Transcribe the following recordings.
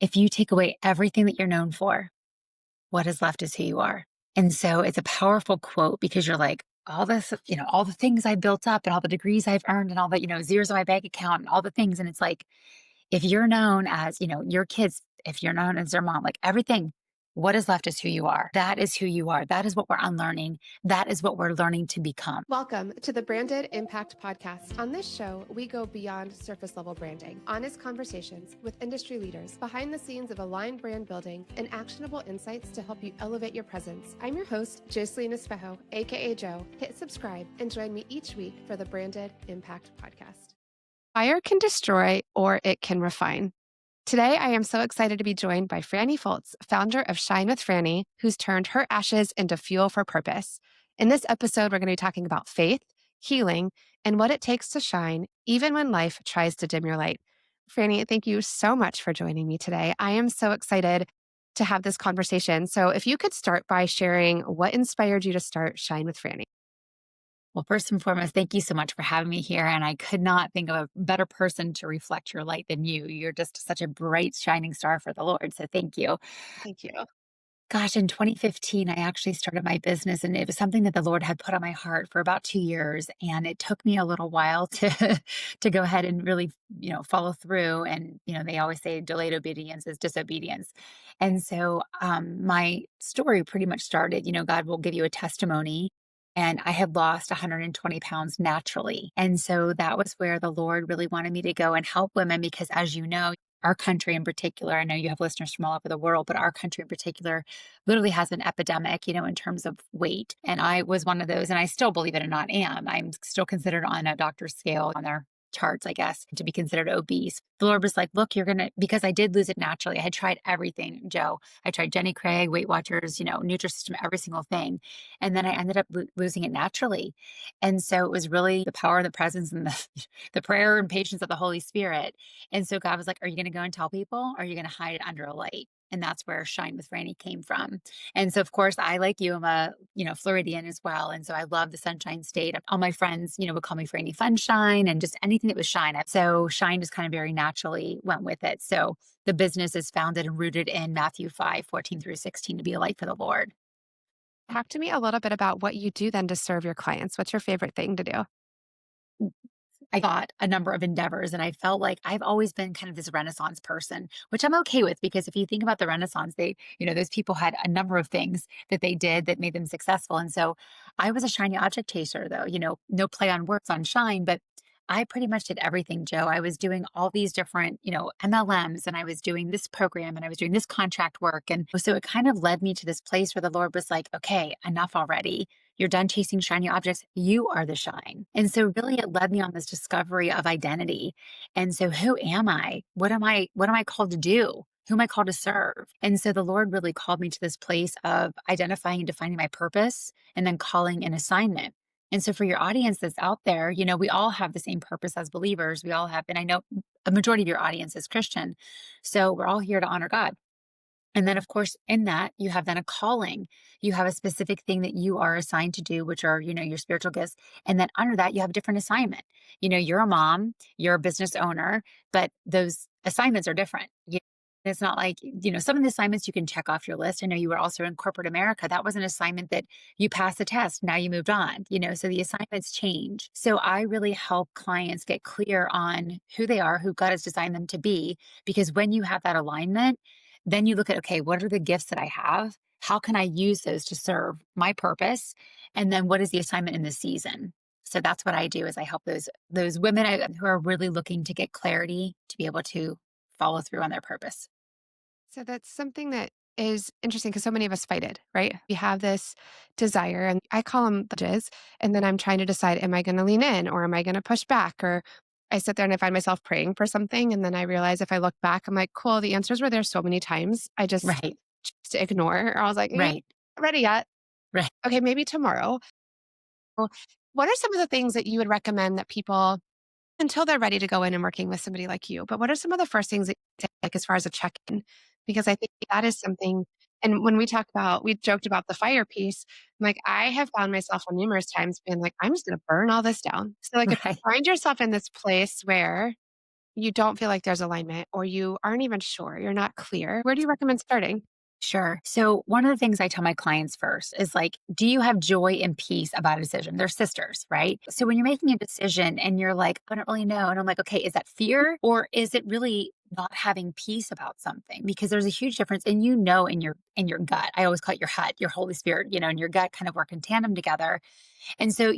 if you take away everything that you're known for, what is left is who you are. And so it's a powerful quote because you're like, all this, all the things I built up and all the degrees I've earned and all the, zeros on my bank account and all the things. And it's like, if you're known as, your kids, if you're known as their mom, like everything, what is left is who you are. That is who you are. That is what we're unlearning. That is what we're learning to become. Welcome to the Branded Impact Podcast. On this show, we go beyond surface level branding, honest conversations with industry leaders, behind the scenes of aligned brand building, and actionable insights to help you elevate your presence. I'm your host, Jo Espejo, aka Jo. Hit subscribe and join me each week for the Branded Impact Podcast. Fire can destroy or it can refine. Today, I am so excited to be joined by Frannie Foltz, founder of Shine with Frannie, who's turned her ashes into fuel for purpose. In this episode, we're going to be talking about faith, healing, and what it takes to shine, even when life tries to dim your light. Frannie, thank you so much for joining me today. I am so excited to have this conversation. So if you could start by sharing what inspired you to start Shine with Frannie. Well, first and foremost, thank you so much for having me here. And I could not think of a better person to reflect your light than you. You're just such a bright, shining star for the Lord. So thank you. Thank you. Gosh, in 2015, I actually started my business, and it was something that the Lord had put on my heart for about 2 years. And it took me a little while to to go ahead and really, follow through. And, they always say delayed obedience is disobedience. And so my story pretty much started, God will give you a testimony. And I had lost 120 pounds naturally. And so that was where the Lord really wanted me to go and help women because, as you know, our country in particular, I know you have listeners from all over the world, but our country in particular literally has an epidemic, in terms of weight. And I was one of those, and I still, believe it or not, am. I'm still considered on a doctor's scale on their charts, I guess, to be considered obese. The Lord was like, look, because I did lose it naturally. I had tried everything, Joe. I tried Jenny Craig, Weight Watchers, Nutrisystem, every single thing. And then I ended up losing it naturally. And so it was really the power of the presence and the prayer and patience of the Holy Spirit. And so God was like, are you going to go and tell people? Or are you going to hide it under a light? And that's where Shine with Frannie came from. And so, of course, I, like you, am a, Floridian as well. And so I love the Sunshine State. All my friends, would call me Frannie Funshine and just anything that was shine. So Shine just kind of very naturally went with it. So the business is founded and rooted in Matthew 5:14-16 to be a light for the Lord. Talk to me a little bit about what you do then to serve your clients. What's your favorite thing to do? I got a number of endeavors and I felt like I've always been kind of this Renaissance person, which I'm okay with because if you think about the Renaissance, those people had a number of things that they did that made them successful. And so I was a shiny object chaser though, no play on words on shine, but I pretty much did everything, Joe. I was doing all these different, MLMs and I was doing this program and I was doing this contract work. And so it kind of led me to this place where the Lord was like, okay, enough already. You're done chasing shiny objects. You are the shine. And so really it led me on this discovery of identity. And so who am I? What am I called to do? Who am I called to serve? And so the Lord really called me to this place of identifying and defining my purpose and then calling an assignment. And so for your audience that's out there, we all have the same purpose as believers. We all have, and I know a majority of your audience is Christian. So we're all here to honor God. And then, of course, in that, you have then a calling. You have a specific thing that you are assigned to do, which are, your spiritual gifts. And then under that, you have a different assignment. You're a mom, you're a business owner, but those assignments are different. It's not like, some of the assignments you can check off your list. I know you were also in corporate America. That was an assignment that you passed the test. Now you moved on, so the assignments change. So I really help clients get clear on who they are, who God has designed them to be, because when you have that alignment, then you look at, okay, what are the gifts that I have? How can I use those to serve my purpose? And then what is the assignment in the season? So that's what I do is I help those women who are really looking to get clarity to be able to follow through on their purpose. So that's something that is interesting because so many of us fight it, right? We have this desire, and I call them budges. And then I'm trying to decide, am I going to lean in or am I going to push back? Or I sit there and I find myself praying for something. And then I realize if I look back, I'm like, cool, the answers were there so many times. I just Right, chose to ignore. Or I was like, right, not ready yet. right. Okay, maybe tomorrow. Well, what are some of the things that you would recommend that people, until they're ready to go in and working with somebody like you, but what are some of the first things that you take, like as far as a check-in? Because I think that is something, and when we joked about the fire piece, I'm like, I have found myself on numerous times being like, I'm just going to burn all this down. So like if you Right. find yourself in this place where you don't feel like there's alignment or you aren't even sure, you're not clear, where do you recommend starting? Sure. So one of the things I tell my clients first is like, do you have joy and peace about a decision? They're sisters, right? So when you're making a decision and you're like, I don't really know. And I'm like, okay, is that fear or is it really not having peace about something? Because there's a huge difference. And in your gut. I always call it your hut, your Holy Spirit, and your gut kind of work in tandem together. And so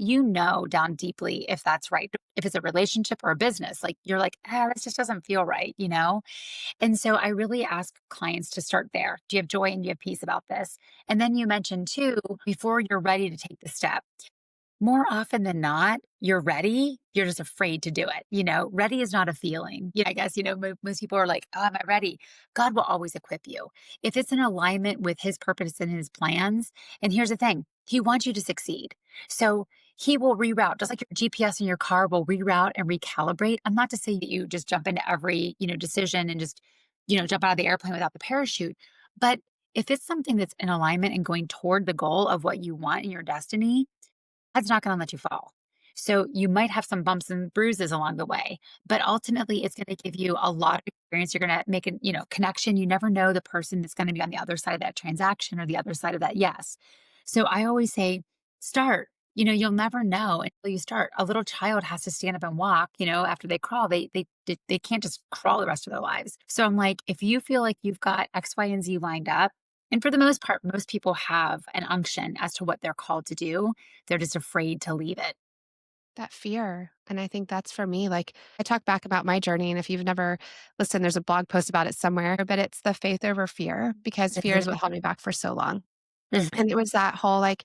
down deeply if that's right. If it's a relationship or a business, like you're like, this just doesn't feel right? And so I really ask clients to start there. Do you have joy and do you have peace about this? And then you mentioned too, before you're ready to take the step, more often than not, you're ready. You're just afraid to do it. Ready is not a feeling. I guess, most people are like, oh, am I ready? God will always equip you. If it's in alignment with his purpose and his plans. And here's the thing, he wants you to succeed. So he will reroute, just like your GPS in your car will reroute and recalibrate. I'm not to say that you just jump into every, decision and just, jump out of the airplane without the parachute. But if it's something that's in alignment and going toward the goal of what you want in your destiny, God's not gonna let you fall. So you might have some bumps and bruises along the way, but ultimately it's gonna give you a lot of experience. You're gonna make a, connection. You never know the person that's gonna be on the other side of that transaction or the other side of that yes. So I always say, start. You'll never know until you start. A little child has to stand up and walk, after they crawl. They can't just crawl the rest of their lives. So I'm like, if you feel like you've got X, Y, and Z lined up, and for the most part, most people have an unction as to what they're called to do. They're just afraid to leave it. That fear. And I think that's for me. Like I talk back about my journey. And if you've never listened, there's a blog post about it somewhere, but it's the faith over fear because fear is Mhm, what held me back for so long. mhm. And it was that whole like,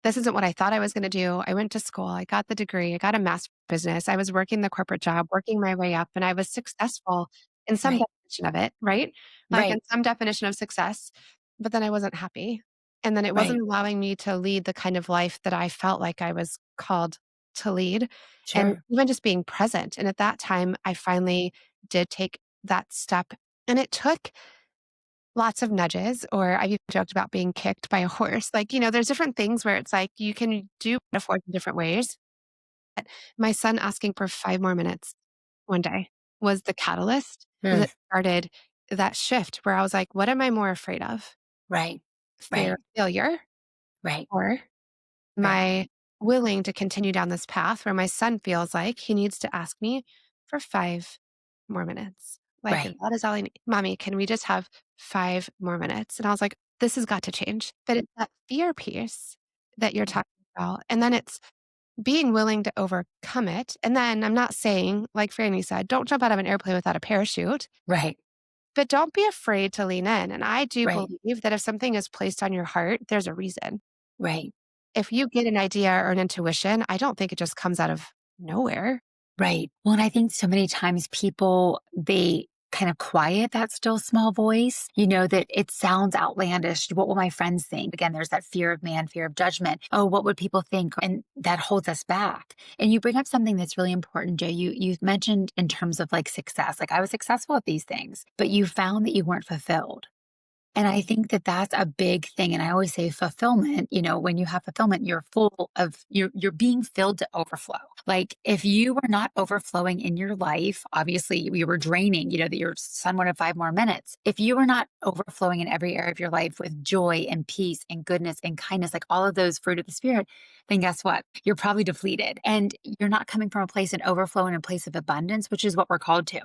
this isn't what I thought I was going to do. I went to school, I got the degree, I got a master's business. I was working the corporate job, working my way up, and I was successful in some Right, definition of it, right? Like in right, some definition of success, but then I wasn't happy. And then it right. wasn't allowing me to lead the kind of life that I felt like I was called to lead. And Sure. even just being present. And at that time, I finally did take that step. And it took lots of nudges, or I've even joked about being kicked by a horse. Like, there's different things where it's like you can do metaphors in different ways. But my son asking for 5 more minutes one day was the catalyst Mm, that started that shift where I was like, what am I more afraid of? right, Fear right, of failure right, or am right, I willing to continue down this path where my son feels like he needs to ask me for 5 more minutes? Like, right. that is all I need. Mommy, can we just have 5 more minutes? And I was like, this has got to change. But it's that fear piece that you're talking about. And then it's being willing to overcome it. And then I'm not saying, like Franny said, don't jump out of an airplane without a parachute, Right, but don't be afraid to lean in. And I do right, believe that if something is placed on your heart, there's a reason. right. If you get an idea or an intuition, I don't think it just comes out of nowhere. Right. Well, and I think so many times people, they kind of quiet that still small voice, that it sounds outlandish. What will my friends think? Again, there's that fear of man, fear of judgment. Oh, what would people think? And that holds us back. And you bring up something that's really important, Joe. You mentioned in terms of like success, like I was successful at these things, but you found that you weren't fulfilled. And I think that that's a big thing, and I always say fulfillment, when you have fulfillment, you're being filled to overflow. Like, if you were not overflowing in your life, obviously you were draining, that your son wanted 5 more minutes. If you were not overflowing in every area of your life with joy and peace and goodness and kindness, like all of those fruit of the spirit, then guess what? You're probably depleted, and you're not coming from a place of overflow and a place of abundance, which is what we're called to.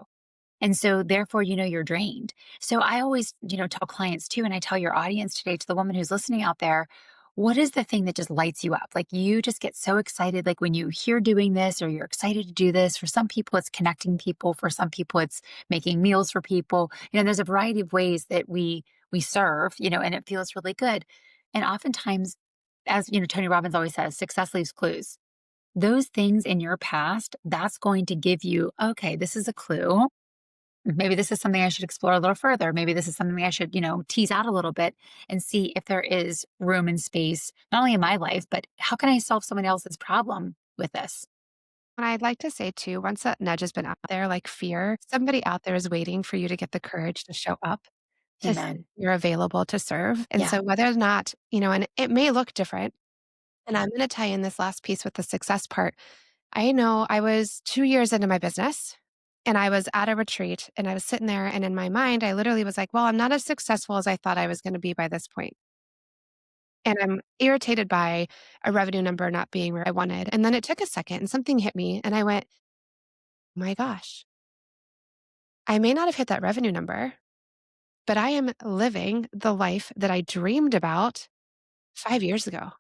And so therefore, you're drained. So I always, tell clients too, and I tell your audience today, to the woman who's listening out there, what is the thing that just lights you up? Like you just get so excited, like when you hear doing this or you're excited to do this. For some people, it's connecting people. For some people, it's making meals for people. There's a variety of ways that we serve, and it feels really good. And oftentimes, as Tony Robbins always says, success leaves clues. Those things in your past, that's going to give you, okay, this is a clue. Maybe this is something I should explore a little further. Maybe this is something I should, tease out a little bit and see if there is room and space, not only in my life, but how can I solve someone else's problem with this? And I'd like to say too, once that nudge has been out there, like fear, somebody out there is waiting for you to get the courage to show up, to say Amen. you're available to serve. And Yeah. so whether or not, and it may look different, and I'm going to tie in this last piece with the success part. I know I was 2 years into my business And I was at a retreat and I was sitting there, and in my mind, I literally was like, well, I'm not as successful as I thought I was going to be by this point. And I'm irritated by a revenue number not being where I wanted. And then it took a second and something hit me and I went, my gosh, I may not have hit that revenue number, but I am living the life that I dreamed about 5 years ago.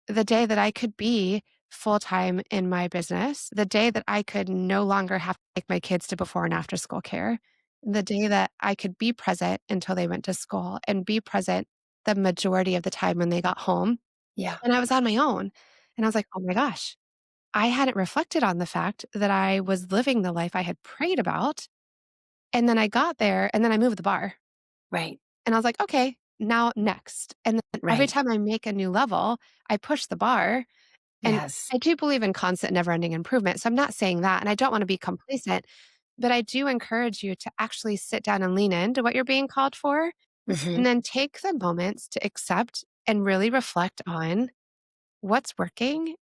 The day that I could be full time in my business, the day that I could no longer have to take my kids to before and after school care, the day that I could be present until they went to school and be present the majority of the time when they got home. Yeah. And I was on my own. And I was like, oh my gosh, I hadn't reflected on the fact that I was living the life I had prayed about. And then I got there and then I moved the bar. Right. And I was like, okay, now next. And then every Right. time I make a new level, I push the bar. And Yes. I do believe in constant, never ending improvement. So I'm not saying that. And I don't want to be complacent, but I do encourage you to actually sit down and lean into what you're being called for. Hmm. And then take the moments to accept and really reflect on what's working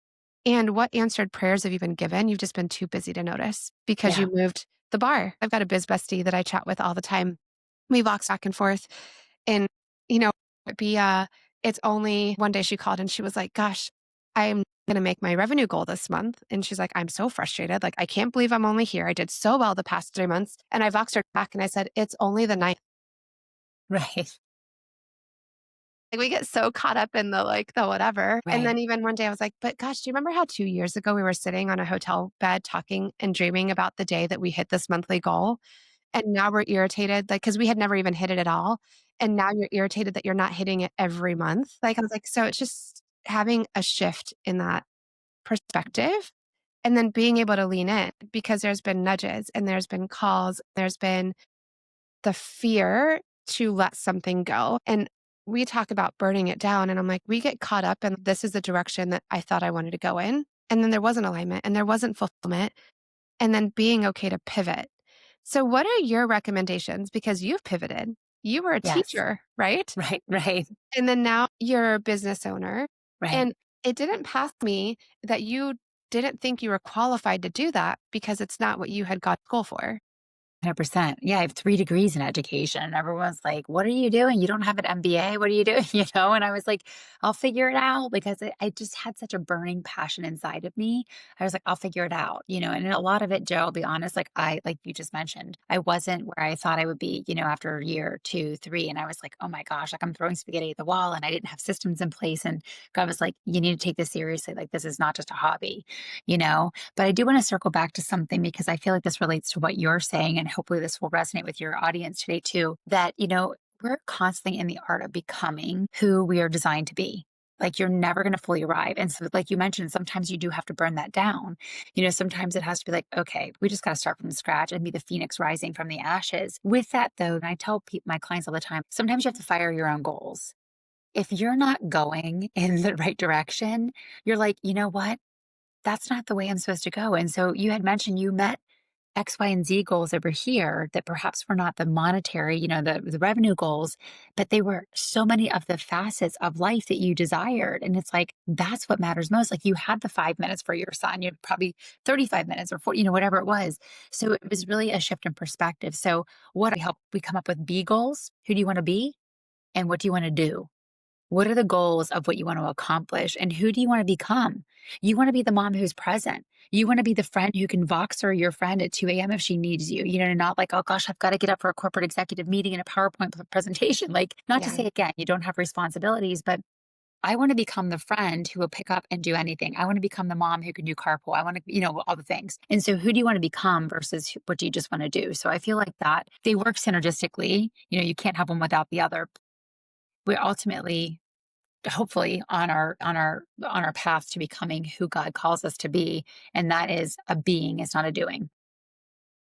and what answered prayers have you been given. You've just been too busy to notice because Yeah. you moved the bar. I've got a biz bestie that I chat with all the time. We walk back and forth. And, you know, it'd be it's only one day she called and she was like, gosh, I'm gonna make my revenue goal this month. And she's like, I'm so frustrated. Like, I can't believe I'm only here. I did so well the past 3 months. And I voxed her back and I said, it's only the ninth. Right. Like, we get so caught up in the whatever. And Right. then even one day I was like, but gosh, do you remember how 2 years ago we were sitting on a hotel bed talking and dreaming about the day that we hit this monthly goal? And now we're irritated, like, because we had never even hit it at all. And now you're irritated that you're not hitting it every month. Like, I was like, so it's just having a shift in that perspective and then being able to lean in because there's been nudges and there's been calls, there's been the fear to let something go. And we talk about burning it down. And I'm like, we get caught up in this is the direction that I thought I wanted to go in. And then there wasn't alignment and there wasn't fulfillment. And then being okay to pivot. So, what are your recommendations? Because you've pivoted. You were a Yes. teacher, right? Right. Right. And then now you're a business owner. Right. And it didn't pass me that you didn't think you were qualified to do that because it's not what you had got school for. 100%. Yeah, I have 3 degrees in education, and everyone's like, "What are you doing? You don't have an MBA. What are you doing?" And I was like, "I'll figure it out," because I just had such a burning passion inside of me. I was like, "I'll figure it out," and a lot of it, Joe, I'll be honest, like you just mentioned, I wasn't where I thought I would be, after a year, 2, 3, and I was like, "Oh my gosh," like, I'm throwing spaghetti at the wall, and I didn't have systems in place, and God was like, "You need to take this seriously, like, this is not just a hobby," you know? But I do want to circle back to something because I feel like this relates to what you're saying, and hopefully this will resonate with your audience today too. That, we're constantly in the art of becoming who we are designed to be. Like you're never going to fully arrive. And so, like you mentioned, sometimes you do have to burn that down. Sometimes it has to be like, okay, we just got to start from scratch and be the phoenix rising from the ashes. With that, though, and I tell my clients all the time, sometimes you have to fire your own goals. If you're not going in the right direction, you're like, you know what? That's not the way I'm supposed to go. And so you had mentioned you met X, Y, and Z goals over here that perhaps were not the monetary, the revenue goals, but they were so many of the facets of life that you desired. And it's like, that's what matters most. Like you had the 5 minutes for your son, you had probably 35 minutes or 40, whatever it was. So it was really a shift in perspective. So what I help we come up with B goals. Who do you want to be? And what do you want to do? What are the goals of what you want to accomplish? And who do you want to become? You want to be the mom who's present. You want to be the friend who can Voxer your friend at 2 a.m. if she needs you, not like, oh gosh, I've got to get up for a corporate executive meeting and a PowerPoint presentation. Like, not to Yeah. say again, you don't have responsibilities, but I want to become the friend who will pick up and do anything. I want to become the mom who can do carpool. I want to, all the things. And so who do you want to become versus what do you just want to do? So I feel like that they work synergistically. You can't have one without the other. We ultimately hopefully on our path to becoming who God calls us to be, and that is a being, it's not a doing.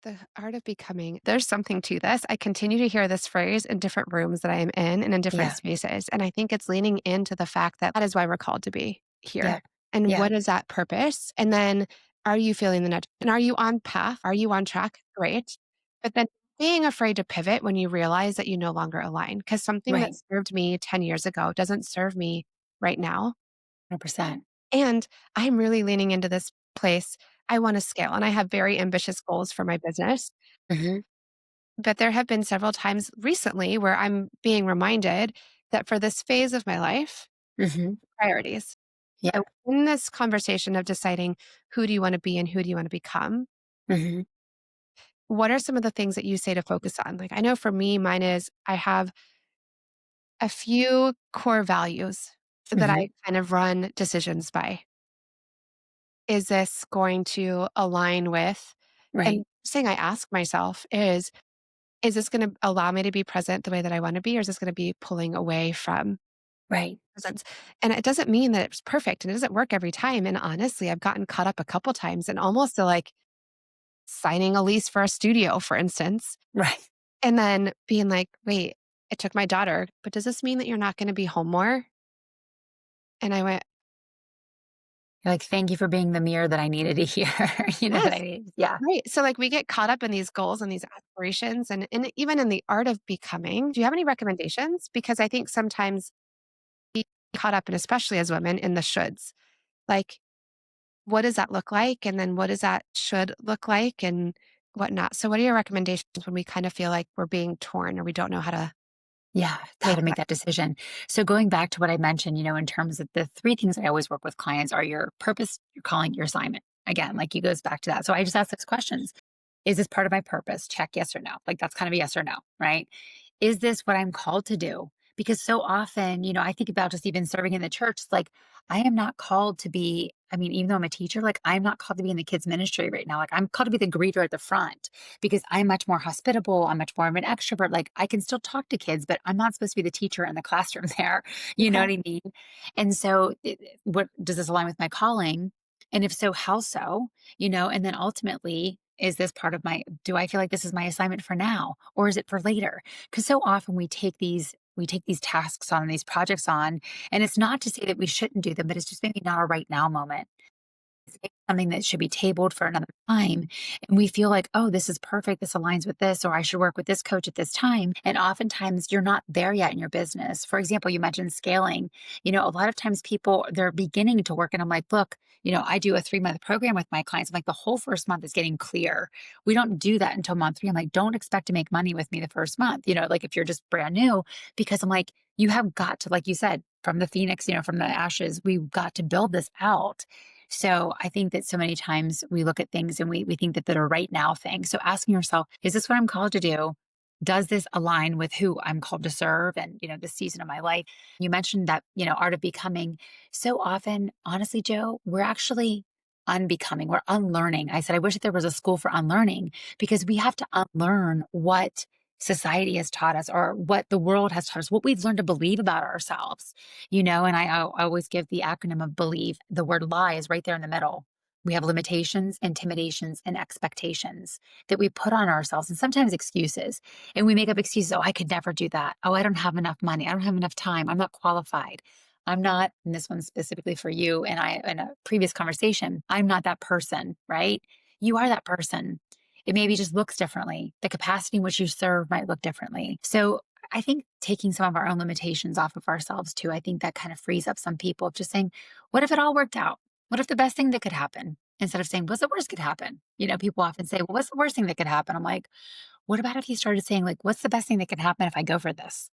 The art of becoming, there's something to this. I continue to hear this phrase in different rooms that I am in and in different Yeah. spaces. And I think it's leaning into the fact that that is why we're called to be Yeah. here. And Yeah. what is that purpose? And then are you feeling the nudge? And are you on path? Are you on track? Great. But then being afraid to pivot when you realize that you no longer align, because something that Right. served me 10 years ago doesn't serve me right now. 100%. And I'm really leaning into this place. I want to scale and I have very ambitious goals for my business. Mhm. But there have been several times recently where I'm being reminded that for this phase of my life, Mhm. priorities. Yeah. So in this conversation of deciding who do you want to be and who do you want to become, Mhm. what are some of the things that you say to focus on? Like, I know for me, mine is I have a few core values that Mhm. I kind of run decisions by. Is this going to align with? And Right. the thing I ask myself is this going to allow me to be present the way that I want to be, or is this going to be pulling away from Right. presence? And it doesn't mean that it's perfect and it doesn't work every time. And honestly, I've gotten caught up a couple times and almost to like signing a lease for a studio, for instance, Right. and then being like, wait, it took my daughter, but does this mean that you're not going to be home more? And I went, You're like, "Thank you for being the mirror that I needed to hear." You know what I yes. mean? Yeah. Right. So like we get caught up in these goals and these aspirations and even in the art of becoming. Do you have any recommendations? Because I think sometimes we get caught up and especially as women in the shoulds. Like, what does that look like? And then what does that should look like and whatnot? So what are your recommendations when we kind of feel like we're being torn or we don't know how to Yeah, how make to make that? that decision. So going back to what I mentioned, in terms of the three things I always work with clients are your purpose, your calling, your assignment. Again, like it goes back to that. So I just ask those questions. Is this part of my purpose? Check yes or no. Like that's kind of a yes or no, right? Is this what I'm called to do? Because so often, I think about just even serving in the church, it's like I am not called to be, I mean, even though I'm a teacher, like I'm not called to be in the kids' ministry right now. Like I'm called to be the greeter at the front because I'm much more hospitable. I'm much more of an extrovert. Like I can still talk to kids, but I'm not supposed to be the teacher in the classroom there. You know Okay. what I mean? And so, what does this align with my calling? And if so, how so? And then ultimately, is this part of do I feel like this is my assignment for now or is it for later? Because so often we take these tasks on and these projects on, and it's not to say that we shouldn't do them, but it's just maybe not a right now moment. It's maybe something that should be tabled for another time. And we feel like, oh, this is perfect. This aligns with this, or I should work with this coach at this time. And oftentimes you're not there yet in your business. For example, you mentioned scaling. A lot of times people, they're beginning to work, and I'm like, look, I do a 3-month program with my clients. I'm like, the whole first month is getting clear. We don't do that until month 3. I'm like, don't expect to make money with me the first month, like if you're just brand new, because I'm like, you have got to, like you said, from the phoenix, from the ashes, we've got to build this out. So I think that so many times we look at things and we think that they're a right now thing. So asking yourself, is this what I'm called to do? Does this align with who I'm called to serve and, this season of my life? You mentioned that, art of becoming. So often, honestly, Joe, we're actually unbecoming. We're unlearning. I said, I wish that there was a school for unlearning because we have to unlearn what society has taught us or what the world has taught us, what we've learned to believe about ourselves. And I always give the acronym of believe. The word lie is right there in the middle. We have limitations, intimidations, and expectations that we put on ourselves and sometimes excuses. And we make up excuses. Oh, I could never do that. Oh, I don't have enough money. I don't have enough time. I'm not qualified. I'm not, and this one's specifically for you. And in a previous conversation, I'm not that person, right? You are that person. It maybe just looks differently. The capacity in which you serve might look differently. So I think taking some of our own limitations off of ourselves too, I think that kind of frees up some people of just saying, what if it all worked out? What if the best thing that could happen? Instead of saying, what's the worst could happen? People often say, well, what's the worst thing that could happen? I'm like, what about if you started saying, like, what's the best thing that could happen if I go for this?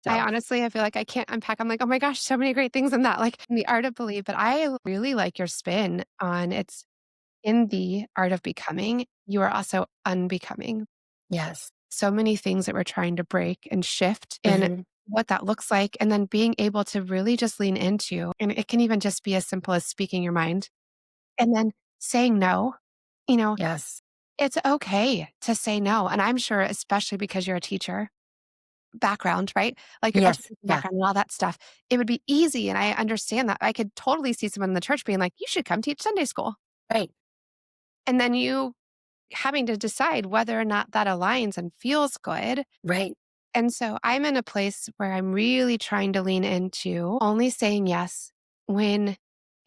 I So, honestly, I feel like I can't unpack. I'm like, oh my gosh, so many great things in that, like in the art of belief. But I really like your spin on it's in the art of becoming. You are also unbecoming. yes. So many things that we're trying to break and shift and Hmm. what that looks like. And then being able to really just lean into, and it can even just be as simple as speaking your mind and then saying no. You know, Yes. it's okay to say no. And I'm sure, especially because you're a teacher background, right? Like your Yes. education Yeah. background and all that stuff, it would be easy. And I understand that. I could totally see someone in the church being like, you should come teach Sunday school. Right. And then you having to decide whether or not that aligns and feels good. Right. And so I'm in a place where I'm really trying to lean into only saying yes when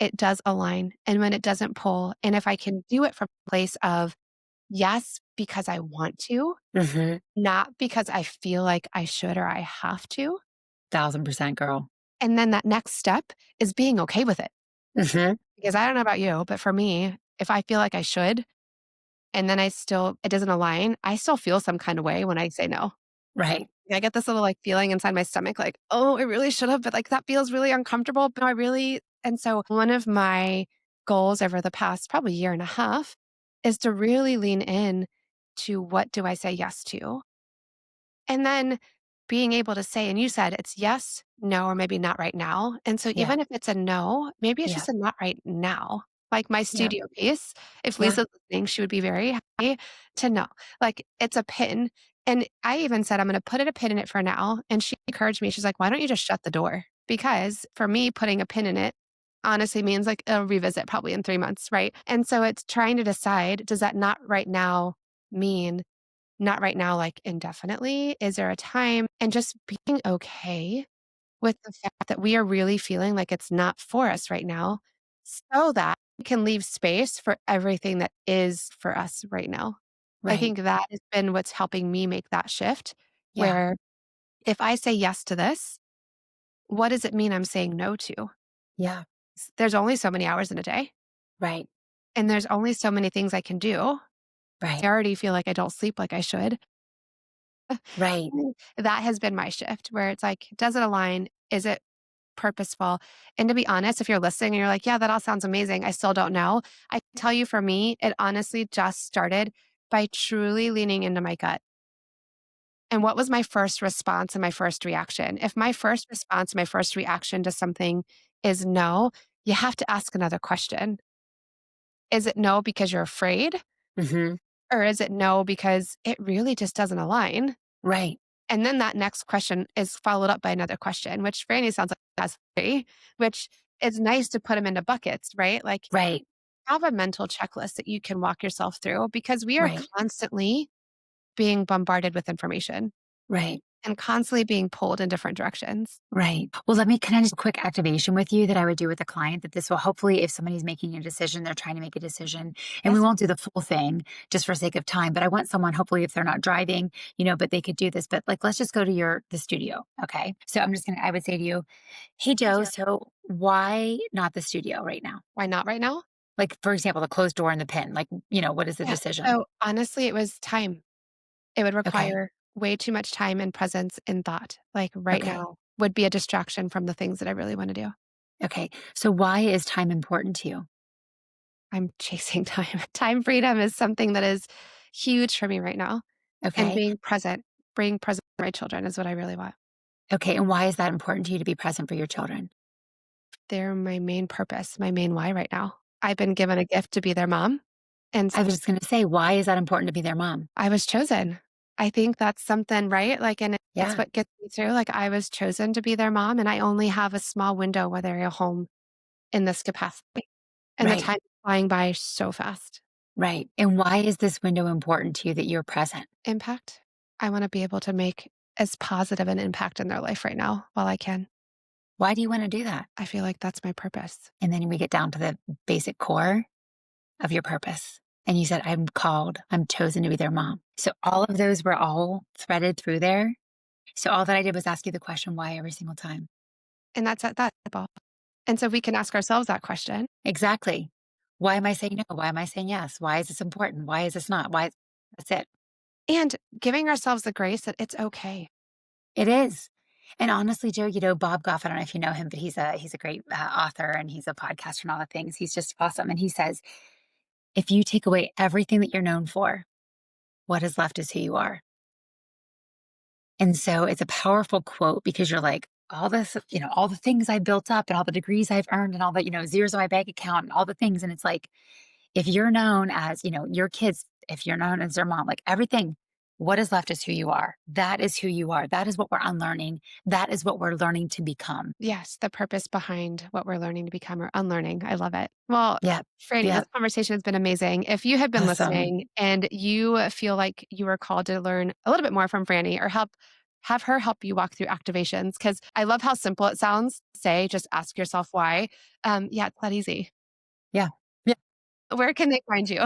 it does align and when it doesn't pull. And if I can do it from a place of yes, because I want to, Hmm. not because I feel like I should or I have to. 1,000% girl. And then that next step is being okay with it. Hmm. Because I don't know about you, but for me, if I feel like I should, and then it doesn't align, I still feel some kind of way when I say no. Right. I get this little like feeling inside my stomach, like, oh, I really should have, but like that feels really uncomfortable. But and so one of my goals over the past probably year and a half is to really lean in to what do I say yes to? And then being able to say, and you said it's yes, no, or maybe not right now. And so Yeah. even if it's a no, maybe it's Yeah. just a not right now. Like my Yeah. studio piece, if Yeah. Lisa's listening, she would be very happy to know. Like it's a pin. And I even said, I'm going to put a pin in it for now. And she encouraged me. She's like, why don't you just shut the door? Because for me, putting a pin in it honestly means like a revisit probably in 3 months. Right. And so it's trying to decide, does that not right now mean not right now, like indefinitely? Is there a time? And just being okay with the fact that we are really feeling like it's not for us right now so that we can leave space for everything that is for us right now. I Right. think that has been what's helping me make that shift Yeah. where if I say yes to this, what does it mean I'm saying no to? Yeah. There's only so many hours in a day, Right. and there's only so many things I can do. I Right. already feel like I don't sleep like I should. Right. That has been my shift where it's like, does it align? Is it purposeful? And to be honest, if you're listening and you're like, yeah, that all sounds amazing, I still don't know. I can tell you for me, it honestly just started by truly leaning into my gut. And what was my first response and my first reaction? If my first response, my first reaction to something is no, you have to ask another question. Is it no because you're afraid? Hmm. Or is it no because it really just doesn't align? Right. And then that next question is followed up by another question, which Franny sounds like that's three, which is nice to put them into buckets, right? Like Right. have a mental checklist that you can walk yourself through because we are Right. constantly being bombarded with information Right. and constantly being pulled in different directions. Right. Well, let me can I just a quick activation with you that I would do with a client that this will hopefully, if somebody's making a decision, they're trying to make a decision, and we Yes. won't do the full thing just for sake of time, but I want someone, hopefully, if they're not driving, but they could do this. But like, let's just go to the studio. Okay. So I would say to you, hey, Hey, Joe, Joe. so why not the studio right now? Why not right now? Like, for example, the closed door and the pin. Like, what is the Yeah. decision? So honestly, it was time. It would Okay. require way too much time and presence and thought. Like right Okay. now would be a distraction from the things that I really want to do. Okay. So why is time important to you? I'm chasing time. Time freedom is something that is huge for me right now. And Okay. being present for my children is what I really want. Okay. And why is that important to you to be present for your children? They're my main purpose, my main why right now. I've been given a gift to be their mom. And I was just going to say, why is that important to be their mom? I was chosen. I think that's something, right? Like, and it's Yeah. what gets me through. Like, I was chosen to be their mom, and I only have a small window where they're at home in this capacity. And the Right. time is flying by so fast. Right. And why is this window important to you that you're present? Impact. I want to be able to make as positive an impact in their life right now while I can. Why do you want to do that? I feel like that's my purpose. And then we get down to the basic core of your purpose. And you said, I'm chosen to be their mom. So all of those were all threaded through there. So all that I did was ask you the question, why every single time? And that's simple. And so we can ask ourselves that question Exactly. Why am I saying no? Why am I saying yes? Why is this important? Why is this not? Why? That's it. and giving ourselves the grace that it's okay. It is. And honestly, Joe, Bob Goff, I don't know if you know him, but he's a great author and he's a podcaster and all the things. He's just awesome. And he says, if you take away everything that you're known for, what is left is who you are. And so it's a powerful quote because you're like, all this, all the things I built up and all the degrees I've earned and all the, zeros on my bank account and all the things. And it's like, if you're known as, your kids, if you're known as their mom, like everything, what is left is who you are. That is who you are. That is what we're unlearning. That is what we're learning to become. Yes, the purpose behind what we're learning to become or unlearning. I love it. Well, Yep. Franny, this Yep. conversation has been amazing. If you have been Awesome. listening and you feel like you were called to learn a little bit more from Franny or have her help you walk through activations, because I love how simple it sounds. Say, just ask yourself why. Yeah, it's that easy. Yeah. Yeah. Where can they find you?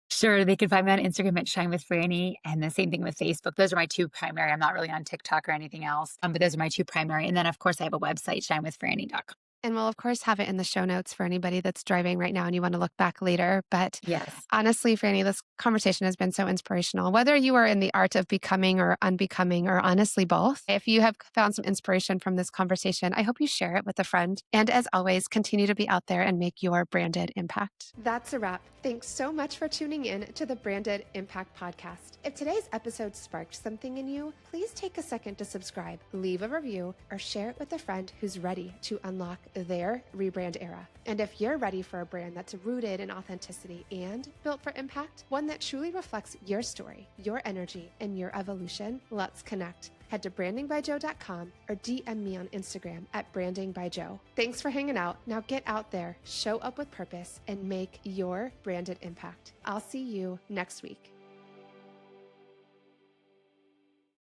Sure. They can find me on Instagram at Shine with Franny and the same thing with Facebook. Those are my two primary. I'm not really on TikTok or anything else. But those are my two primary. And then of course I have a website, shinewithfranny.com. And we'll, of course, have it in the show notes for anybody that's driving right now and you want to look back later. But Yes. honestly, Franny, this conversation has been so inspirational. Whether you are in the art of becoming or unbecoming, or honestly both, if you have found some inspiration from this conversation, I hope you share it with a friend. And as always, continue to be out there and make your branded impact. That's a wrap. Thanks so much for tuning in to the Branded Impact Podcast. If today's episode sparked something in you, please take a second to subscribe, leave a review, or share it with a friend who's ready to unlock their rebrand era. And if you're ready for a brand that's rooted in authenticity and built for impact, one that truly reflects your story, your energy, and your evolution, let's connect. Head to brandingbyjo.com or DM me on Instagram at brandingbyjo. Thanks for hanging out. Now get out there, show up with purpose, and make your branded impact. I'll see you next week.